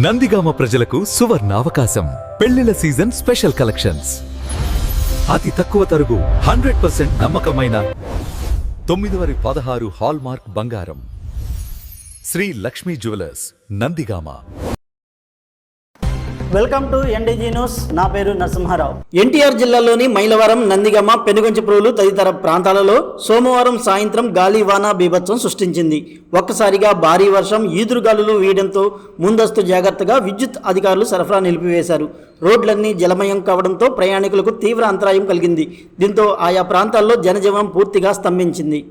నందిగామ ప్రజలకు సువర్ణావకాశం. పెళ్లిల సీజన్ స్పెషల్ కలెక్షన్స్. అతి తక్కువ తరుగు 100% నమ్మకమైన 916 హాల్మార్క్ బంగారం. Shri Lakshmi jewellers, Nandigama. Welcome to NDG news. నా పేరు నరసింహారావు. ఎన్టీఆర్ జిల్లాలోని మైలవరం, నందిగామ, పెనుగంచిప్రోలు తదితర ప్రాంతాలలో సోమవారం సాయంత్రం గాలివాన బీభత్సం సృష్టించింది. ఒక్కసారిగా భారీ వర్షం, ఈదురుగాలులు వీయడంతో ముందస్తు జాగ్రత్తగా విద్యుత్ అధికారులు సరఫరా నిలిపివేశారు. రోడ్లన్నీ జలమయం కావడంతో ప్రయాణికులకు తీవ్ర అంతరాయం కలిగింది. దీంతో ఆయా ప్రాంతాల్లో జనజీవనం పూర్తిగా స్తంభించింది.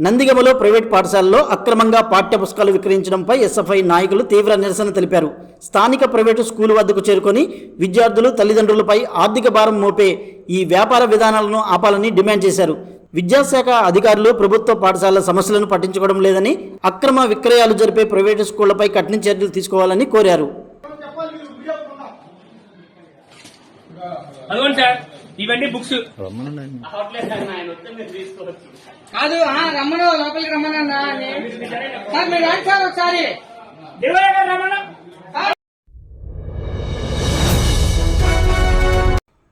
నందిగమలో ప్రైవేట్ పాఠశాలలో అక్రమంగా పాఠ్యపుస్తకాలు విక్రయించడంపై ఎస్ఎఫ్ఐ నాయకులు తీవ్ర నిరసన తెలిపారు. స్థానిక ప్రైవేటు స్కూలు వద్దకు చేరుకొని విద్యార్థులు, తల్లిదండ్రులపై ఆర్థిక భారం మోపే ఈ వ్యాపార విధానాలను ఆపాలని డిమాండ్ చేశారు. విద్యాశాఖ అధికారులు ప్రభుత్వ పాఠశాలల సమస్యలను పట్టించుకోవడం లేదని, అక్రమ విక్రయాలు జరిపే ప్రైవేటు స్కూళ్లపై కఠిన చర్యలు తీసుకోవాలని కోరారు. ఇవన్నీ బుక్స్ కాదు రమ్మను, లోపలికి రమ్మన్నా సార్. మీరు రండి సార్ ఒకసారి.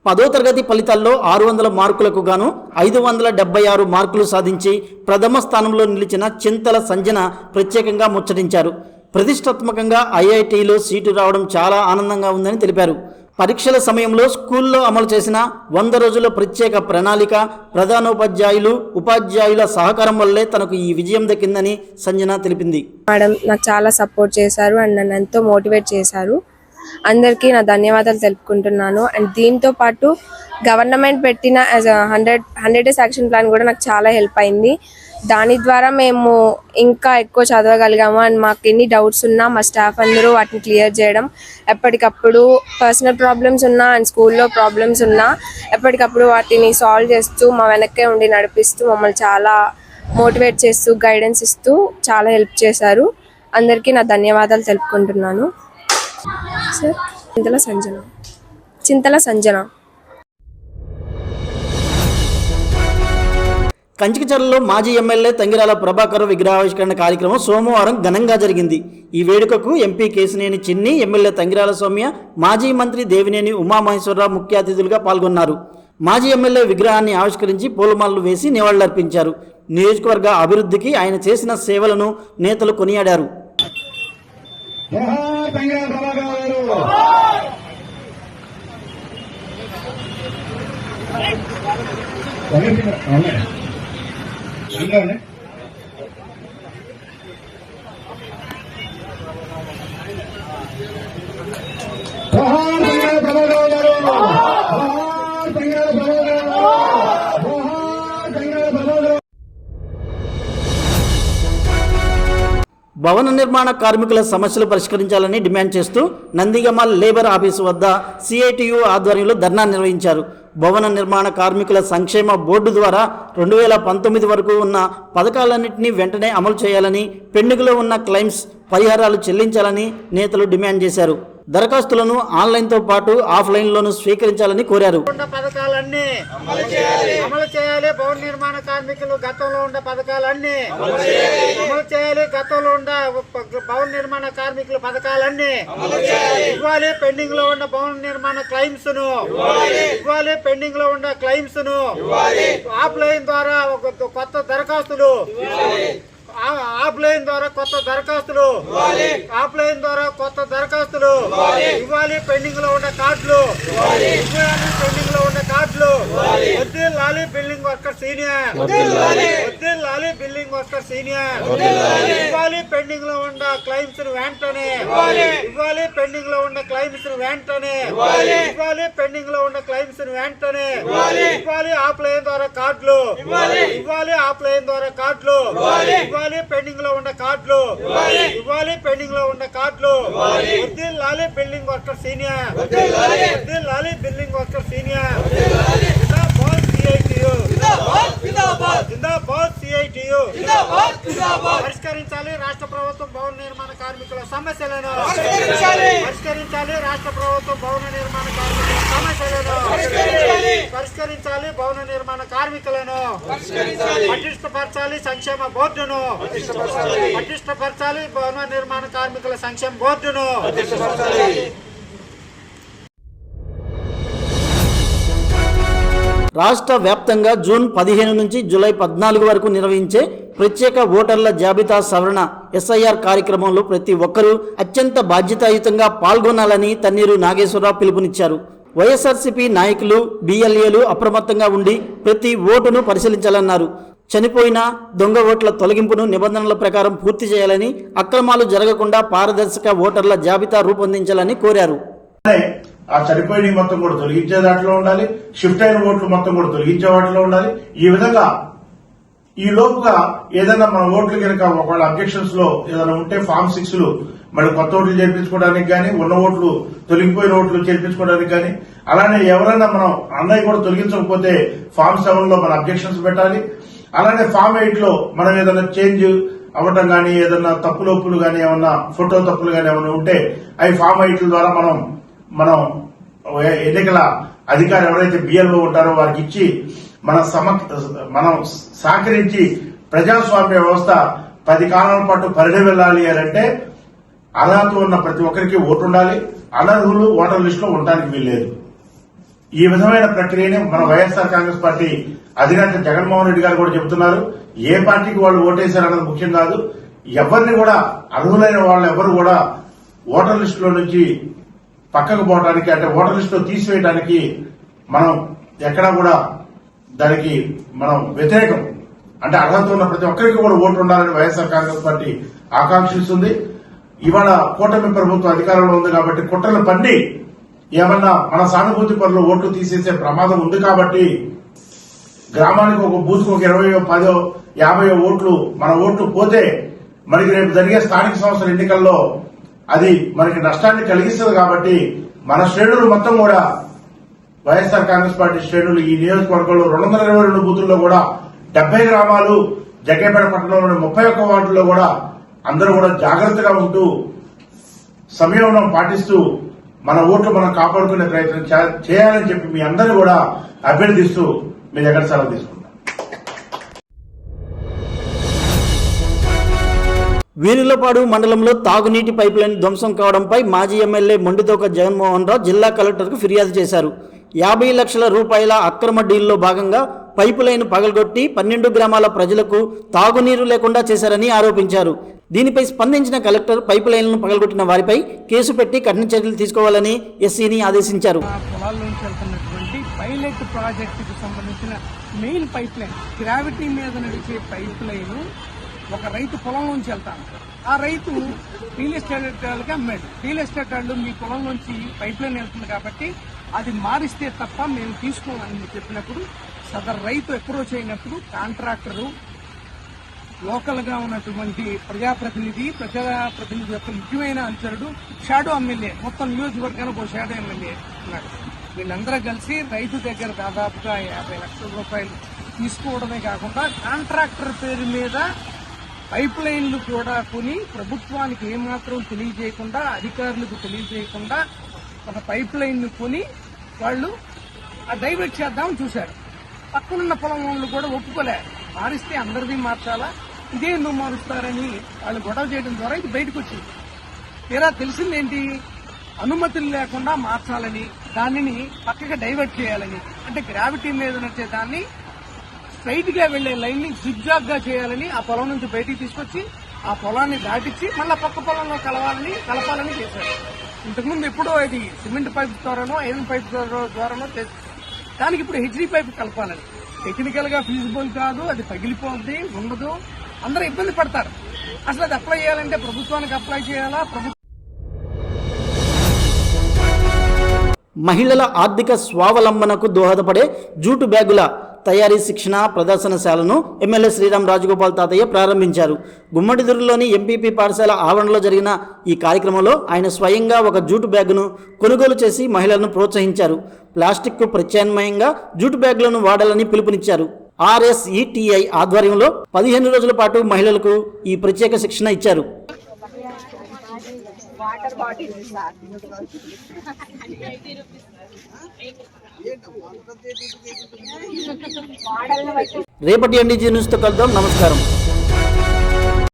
10వ తరగతి ఫలితాల్లో 600 మార్కులకు గాను 576 మార్కులు సాధించి ప్రథమ స్థానంలో నిలిచిన చింతల సంజన ప్రత్యేకంగా ముచ్చటించారు. ప్రతిష్టాత్మకంగా ఐఐటీలో సీటు రావడం చాలా ఆనందంగా ఉందని తెలిపారు. పరీక్షల సమయంలో స్కూల్లో అమలు చేసిన 100 రోజుల ప్రత్యేక ప్రణాళిక, ప్రధానోపాధ్యాయులు, ఉపాధ్యాయుల సహకారం వల్లే తనకు ఈ విజయం దక్కిందని సంజన తెలిపింది. మేడం నాకు చాలా సపోర్ట్ చేశారు అండ్ నన్ను ఎంతో మోటివేట్ చేశారు. అందరికీ నా ధన్యవాదాలు తెలుపుకుంటున్నాను. అండ్ దీంతో పాటు గవర్నమెంట్ పెట్టిన 100 డేస్ యాక్షన్ ప్లాన్ కూడా నాకు చాలా హెల్ప్ అయింది. దాని ద్వారా మేము ఇంకా ఎక్కువ చదవగలిగాము. అండ్ మాకు ఎన్ని డౌట్స్ ఉన్నా మా స్టాఫ్ అందరూ వాటిని క్లియర్ చేయడం, ఎప్పటికప్పుడు పర్సనల్ ప్రాబ్లమ్స్ ఉన్నా అండ్ స్కూల్లో ప్రాబ్లమ్స్ ఉన్నా ఎప్పటికప్పుడు వాటిని సాల్వ్ చేస్తూ మా వెనక్కే ఉండి నడిపిస్తూ మమ్మల్ని చాలా మోటివేట్ చేస్తూ గైడెన్స్ ఇస్తూ చాలా హెల్ప్ చేశారు. అందరికీ నా ధన్యవాదాలు తెలుపుకుంటున్నాను. సార్ చింతల సంజన. కంచికచర్లలో మాజీ ఎమ్మెల్యే తంగిరాల ప్రభాకర్ విగ్రహావిష్కరణ కార్యక్రమం సోమవారం ఘనంగా జరిగింది. ఈ వేడుకకు ఎంపీ కేశినేని చిన్ని, ఎమ్మెల్యే తంగిరాల సౌమ్య, మాజీ మంత్రి దేవినేని ఉమామహేశ్వరరావు ముఖ్య అతిథులుగా పాల్గొన్నారు. మాజీ ఎమ్మెల్యే విగ్రహాన్ని ఆవిష్కరించి పూలమాలలు వేసి నివాళులర్పించారు. నియోజకవర్గ అభివృద్ధికి ఆయన చేసిన సేవలను నేతలు కొనియాడారు. భవన నిర్మాణ కార్మికుల సమస్యలు పరిష్కరించాలని డిమాండ్ చేస్తూ నందిగమ లేబర్ ఆఫీసు వద్ద సిఐటియు ఆధ్వర్యంలో ధర్నా నిర్వహించారు. భవన నిర్మాణ కార్మికుల సంక్షేమ బోర్డు ద్వారా 2019 వరకు ఉన్న పథకాలన్నింటినీ వెంటనే అమలు చేయాలని, పెండింగ్లో ఉన్న క్లెయిమ్స్ పరిహారాలు చెల్లించాలని నేతలు డిమాండ్ చేశారు. దరఖాస్తులను ఆన్లైన్తో పాటు ఆఫ్లైన్లోనూ స్వీకరించాలని కోరారు. పథకాలన్నీ అమలు చేయాలి. భవన నిర్మాణ కార్మికులు గతంలో ఉన్న పథకాలన్నీ అమలు చేయాలి. గతంలో ఉన్న భవన నిర్మాణ కార్మికుల పథకాలన్నీ ఇవ్వాలి. పెండింగ్ లో ఉన్న భవన నిర్మాణ క్లెయిమ్స్ ను ఇవ్వాలి. పెండింగ్ లో ఉన్న క్లెయిమ్స్ ను ఆఫ్లైన్ ద్వారా కొత్త దరఖాస్తులు ఆఫ్లైన్ ద్వారా కొత్త దరఖాస్తులు ఇవ్వాలి. పెండింగ్ లో ఉన్న కార్డులు ఇవ్వాలి. పెండింగ్ లో ఉన్న కార్డులు వర్ధిల్లాలి బిల్డింగ్ వర్కర్స్ యూనియన్, వర్ధిల్లాలి బిల్డింగ్ వర్కర్స్ యూనియన్. ఇవ్వాలి పెండింగ్ లో ఉన్న క్లైమ్స్ వెంటనే, ఇవ్వాలి పెండింగ్ లో ఉన్న క్లైమ్స్ వెంటనే, ఇవ్వాలి పెండింగ్ లో ఉన్న క్లైమ్స్ వెంటనే, ఇవ్వాలి ఆఫ్లైన్ ద్వారా కార్డులు, ఇవ్వాలి ఆఫ్లైన్ ద్వారా కార్డులు, ఇవ్వాలి పెండింగ్ లో ఉన్న కార్డులు, ఇవ్వాలి పెండింగ్ లో ఉన్న కార్డులు. వర్ధిల్లాలి బిల్డింగ్ వర్కర్స్ యూనియన్, వర్ధిల్లాలి బిల్డింగ్ వర్కర్స్ యూనియన్. జిందాబాద్ సిఐటియు, జిందాబాద్ సిఐటియు. పరిష్కరించాలి రాష్ట్ర ప్రభుత్వం భవన నిర్మాణ కార్మికుల సమస్యలను, పరిష్కరించాలి రాష్ట్ర ప్రభుత్వం భవన నిర్మాణ కార్మికుల సమస్యలను, పరిష్కరించాలి భవన నిర్మాణ కార్మికులను, పటిష్టపరచాలి సంక్షేమ బోర్డును, పటిష్టపరచాలి భవన నిర్మాణ కార్మికుల సంక్షేమ బోర్డును. రాష్ట్ర వ్యాప్తంగా జూన్ 15 నుంచి జూలై 14 వరకు నిర్వహించే ప్రత్యేక ఓటర్ల జాబితా సవరణ ఎస్ఐఆర్ కార్యక్రమంలో ప్రతి ఒక్కరూ అత్యంత బాధ్యతాయుతంగా పాల్గొనాలని తన్నీరు నాగేశ్వరరావు పిలుపునిచ్చారు. వైఎస్ఆర్సీపీ నాయకులు, బిఎల్ఏలు అప్రమత్తంగా ఉండి ప్రతి ఓటును పరిశీలించాలన్నారు. చనిపోయిన దొంగ ఓట్ల తొలగింపును నిబంధనల ప్రకారం పూర్తి చేయాలని, అక్రమాలు జరగకుండా పారదర్శక ఓటర్ల జాబితా రూపొందించాలని కోరారు. ఆ చనిపోయిన మొత్తం కూడా తొలగించే దాంట్లో ఉండాలి, షిఫ్ట్ అయిన ఓట్లు మొత్తం కూడా తొలగించే వాటిలో ఉండాలి. ఈ విధంగా ఈ లోపుగా ఏదైనా మన ఓట్లు కనుక ఒకవేళ అబ్జెక్షన్స్ లో ఏదైనా ఉంటే ఫామ్ 6 మళ్ళీ కొత్త ఓట్లు చేర్పించుకోవడానికి కానీ, ఉన్న ఓట్లు తొలగిపోయిన ఓట్లు చేర్పించుకోవడానికి కానీ, అలానే ఎవరైనా మనం అన్నయ్య కూడా తొలగించకపోతే ఫామ్ 7 లో మన అబ్జెక్షన్స్ పెట్టాలి. అలానే ఫామ్ 8 లో మనం ఏదైనా చేంజ్ అవ్వటం కానీ, ఏదైనా తప్పులొప్పులు కానీ, ఏమన్నా ఫోటో తప్పులు కానీ ఏమైనా ఉంటే అవి ఫామ్ 8 ద్వారా మనం ఎన్నికల అధికారి ఎవరైతే బిఎల్ఓ ఉంటారో వారికి ఇచ్చి మనం సహకరించి ప్రజాస్వామ్య వ్యవస్థ 10 కాలాల పాటు పరిణమిల్లాలి అంటే అర్హత ఉన్న ప్రతి ఒక్కరికి ఓటు ఉండాలి. అనర్హులు ఓటర్ లిస్ట్ లో ఉండడానికి వీల్లేదు. ఈ విధమైన ప్రక్రియని మన వైఎస్ఆర్ కాంగ్రెస్ పార్టీ అధినేత జగన్మోహన్ రెడ్డి గారు కూడా చెబుతున్నారు. ఏ పార్టీకి వాళ్ళు ఓటేశారన్నది ముఖ్యం కాదు. ఎవరిని కూడా అర్హులైన వాళ్ళు ఎవరు కూడా ఓటర్ లిస్ట్ లో నుంచి పక్కకు పోవడానికి, అంటే ఓటర్ లిస్ట్ లో తీసివేయడానికి మనం ఎక్కడా కూడా దానికి మనం వ్యతిరేకం. అంటే అర్హత ఉన్న ప్రతి ఒక్కరికి కూడా ఓటు ఉండాలని వైఎస్ఆర్ కాంగ్రెస్ పార్టీ ఆకాంక్షిస్తుంది. ఇవాళ కూటమి ప్రభుత్వం అధికారంలో ఉంది కాబట్టి కుట్రలు పన్ని ఏమన్నా మన సానుభూతి పనులు ఓట్లు తీసేసే ప్రమాదం ఉంది కాబట్టి గ్రామానికి ఒక బూత్కు ఒక 20, 10, 50 ఓట్లు మన ఓట్లు పోతే మనకి రేపు జరిగే స్థానిక సంస్థల ఎన్నికల్లో అది మనకి నష్టాన్ని కలిగిస్తుంది. కాబట్టి మన శ్రేణులు మొత్తం కూడా వైఎస్ఆర్ కాంగ్రెస్ పార్టీ శ్రేణులు ఈ నియోజకవర్గంలో 222 బూతుల్లో కూడా 70 గ్రామాలు, జగ్గేపేట పట్టణంలోని 31 వార్డుల్లో కూడా అందరూ కూడా జాగ్రత్తగా ఉంటూ సంయమనం పాటిస్తూ మన ఓట్లు మనం కాపాడుకునే ప్రయత్నం చేయాలని చెప్పి మీ అందరూ కూడా అభ్యర్థిస్తూ మీ దగ్గర సెలవు తీసుకుంటాం. వీరులపాడు మండలంలో తాగునీటి పైపులైన్ ధ్వంసం కావడంపై మాజీ ఎమ్మెల్యే మొండితోక జగన్మోహన్ రావు జిల్లా కలెక్టర్కు ఫిర్యాదు చేశారు. 50 లక్షల రూపాయల అక్రమ డీల్లో భాగంగా పైపులైన్ పగలగొట్టి 12 గ్రామాల ప్రజలకు తాగునీరు లేకుండా చేశారని ఆరోపించారు. దీనిపై స్పందించిన కలెక్టర్ పైపులైన్లను పగలగొట్టిన వారిపై కేసు పెట్టి కఠిన చర్యలు తీసుకోవాలని ఎస్సీని ఆదేశించారు. పొలాల్లోంచి వెళ్తున్నటువంటి పైలట్ ప్రాజెక్టుకు సంబంధించిన మెయిన్ పైప్ లైన్, గ్రావిటీ మీద నడిచే పైప్ లైన్ ఒక రైతు పొలంలోంచి వెళ్తాను. ఆ రైతు రియల్ ఎస్టేట్ వాళ్ళకి అమ్మాడు. రియల్ ఎస్టేట్ వాళ్ళు మీ పొలంలోంచి పైప్ లైన్ వెళ్తుంది కాబట్టి అది మారిస్తే తప్ప మేము తీసుకోమని చెప్పినప్పుడు సదరు రైతు అప్రోచ్ అయినప్పుడు కాంట్రాక్టరు లోకల్ గా ఉన్నటువంటి ప్రజాప్రతినిధి యొక్క ముఖ్యమైన అనుచరుడు షాడో ఎమ్మెల్యే, మొత్తం నియోజకవర్గానికి ఒక షాడో ఎమ్మెల్యే ఉన్నాడు. వీళ్ళందరూ కలిసి రైతు దగ్గర దాదాపుగా 50 లక్షల రూపాయలు తీసుకోవడమే కాకుండా కాంట్రాక్టర్ పేరు మీద పైప్ లైన్లు కూడా కొని ప్రభుత్వానికి ఏమాత్రం తెలియజేయకుండా, అధికారులకు తెలియజేయకుండా ఒక పైప్ లైన్ ను కొని వాళ్ళు డైవర్ట్ చేద్దామని చూశారు. పక్కనున్న పొలం వాళ్ళు కూడా ఒప్పుకోలే. మారిస్తే అందరిది మార్చాలా, ఇదే ఎందుకు మారుస్తారని వాళ్ళు గొడవ చేయడం ద్వారా ఇది బయటకు వచ్చింది. తీరా తెలిసిందేంటి, అనుమతులు లేకుండా మార్చాలని, దానిని పక్కగా డైవర్ట్ చేయాలని, అంటే గ్రావిటీ మీద నడిచే దాన్ని స్ట్రైట్ గా వెళ్లే లైన్ ని జిగ్జాగ్ గా చేయాలని ఆ పొలం నుంచి బయటికి తీసుకొచ్చి ఆ పొలాన్ని దాటించి మళ్ళా పక్క పొలంలో కలపాలని చేశారు. ఇంతకుముందు ఎప్పుడో ఇది సిమెంట్ పైప్ ద్వారానో ఐరన్ పైప్ ద్వారానో దానికి ఇప్పుడు హెచ్డి పైప్ కలపాలని టెక్నికల్ గా ఫీజిబుల్ కాదు, అది పగిలిపోద్ది, ఉండదు, అందరూ ఇబ్బంది పడతారు. అసలు అది అప్లై చేయాలంటే ప్రభుత్వానికి అప్లై చేయాలా? మహిళల ఆర్థిక స్వావలంబనకు దోహదపడే జూటు బ్యాగుల తయారీ శిక్షణ ప్రదర్శనశాలను ఎమ్మెల్యే శ్రీరామ్ రాజగోపాల్ తాతయ్య ప్రారంభించారు. గుమ్మడిదురులోని ఎంపీపీ పాఠశాల ఆవరణలో జరిగిన ఈ కార్యక్రమంలో ఆయన స్వయంగా ఒక జూటు బ్యాగును కొనుగోలు చేసి మహిళలను ప్రోత్సహించారు. ప్లాస్టిక్కు ప్రత్యామ్నాయంగా జూటు బ్యాగులను వాడాలని పిలుపునిచ్చారు. RSETI ఆధ్వర్యంలో 15 రోజుల పాటు మహిళలకు ఈ ప్రత్యేక శిక్షణ ఇచ్చారు. రేపటి NDG న్యూస్తో కలుద్దాం. నమస్కారం.